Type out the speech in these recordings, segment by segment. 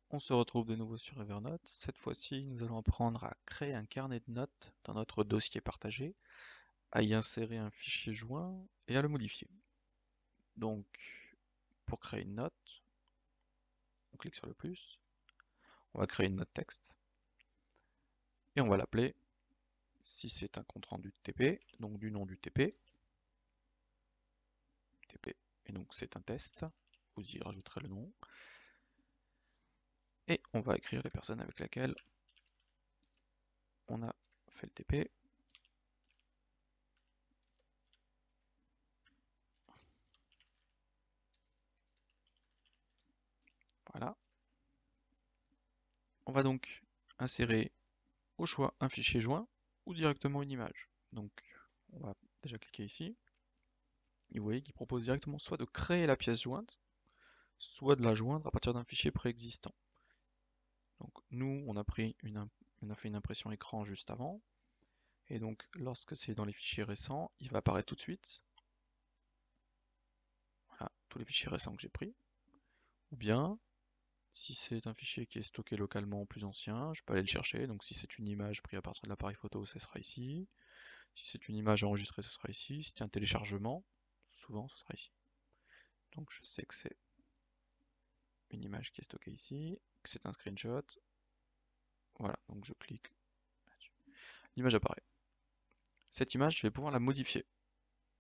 On se retrouve de nouveau sur Evernote. Cette fois-ci, nous allons apprendre à créer un carnet de notes dans notre dossier partagé, à y insérer un fichier joint et à le modifier. Donc, pour créer une note, on clique sur le plus, on va créer une note texte et on va l'appeler, si c'est un compte-rendu de TP, donc du nom du TP, et donc c'est un test, vous y rajouterez le nom, et on va écrire les personnes avec lesquelles on a fait le TP. Voilà. On va donc insérer au choix un fichier joint ou directement une image. Donc on va déjà cliquer ici, et vous voyez qu'il propose directement soit de créer la pièce jointe, soit de la joindre à partir d'un fichier préexistant. Donc nous, on a fait une impression écran juste avant, et donc lorsque c'est dans les fichiers récents, il va apparaître tout de suite. Voilà, tous les fichiers récents que j'ai pris. Ou bien, si c'est un fichier qui est stocké localement plus ancien, je peux aller le chercher. Donc si c'est une image prise à partir de l'appareil photo, ce sera ici. Si c'est une image enregistrée, ce sera ici. Si c'est un téléchargement, souvent ce sera ici. Donc je sais que c'est une image qui est stockée ici, que c'est un screenshot. Voilà, donc je clique là-dessus. L'image apparaît. Cette image, je vais pouvoir la modifier.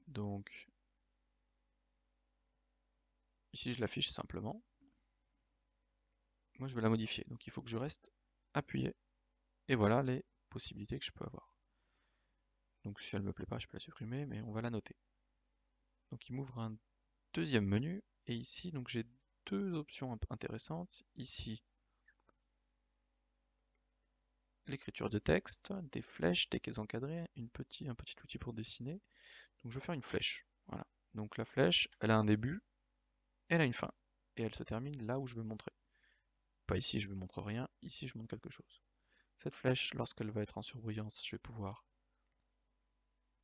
Donc ici je l'affiche simplement. Moi je vais la modifier. Donc il faut que je reste appuyé. Et voilà les possibilités que je peux avoir. Donc si elle ne me plaît pas, je peux la supprimer, mais on va la noter. Donc il m'ouvre un deuxième menu. Et ici, donc j'ai deux options intéressantes. Ici, l'écriture de texte, des flèches, des cases encadrées, un petit outil pour dessiner. Donc je vais faire une flèche. Voilà. Donc la flèche, elle a un début, elle a une fin. Et elle se termine là où je veux montrer. Pas ici, je ne montre rien. Ici, je montre quelque chose. Cette flèche, lorsqu'elle va être en surbrillance, je vais pouvoir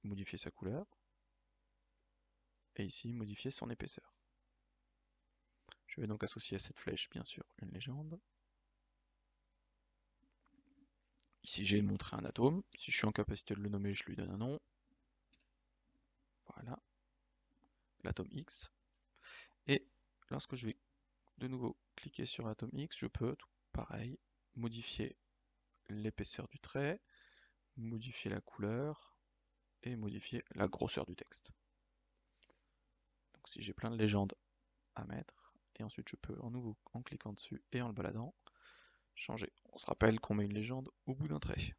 modifier sa couleur. Et ici, modifier son épaisseur. Je vais donc associer à cette flèche, bien sûr, une légende. Ici, j'ai montré un atome. Si je suis en capacité de le nommer, je lui donne un nom. Voilà, l'atome X. Et lorsque je vais de nouveau cliquer sur l'atome X, je peux, pareil, modifier l'épaisseur du trait, modifier la couleur et modifier la grosseur du texte. Donc si j'ai plein de légendes à mettre, et ensuite je peux en nouveau, en cliquant dessus et en le baladant, changer. On se rappelle qu'on met une légende au bout d'un trait.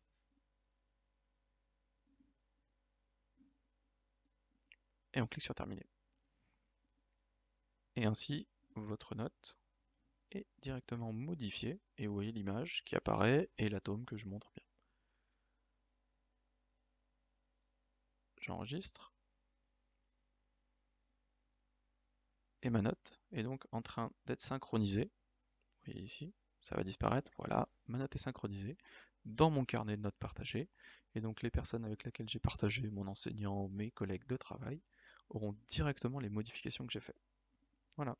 Et on clique sur terminer. Et ainsi, votre note est directement modifiée, et vous voyez l'image qui apparaît et l'atome que je montre bien. J'enregistre. Et ma note est donc en train d'être synchronisée. Vous voyez ici, ça va disparaître. Voilà, ma note est synchronisée dans mon carnet de notes partagé. Et donc les personnes avec lesquelles j'ai partagé, mon enseignant, mes collègues de travail, auront directement les modifications que j'ai faites. Voilà.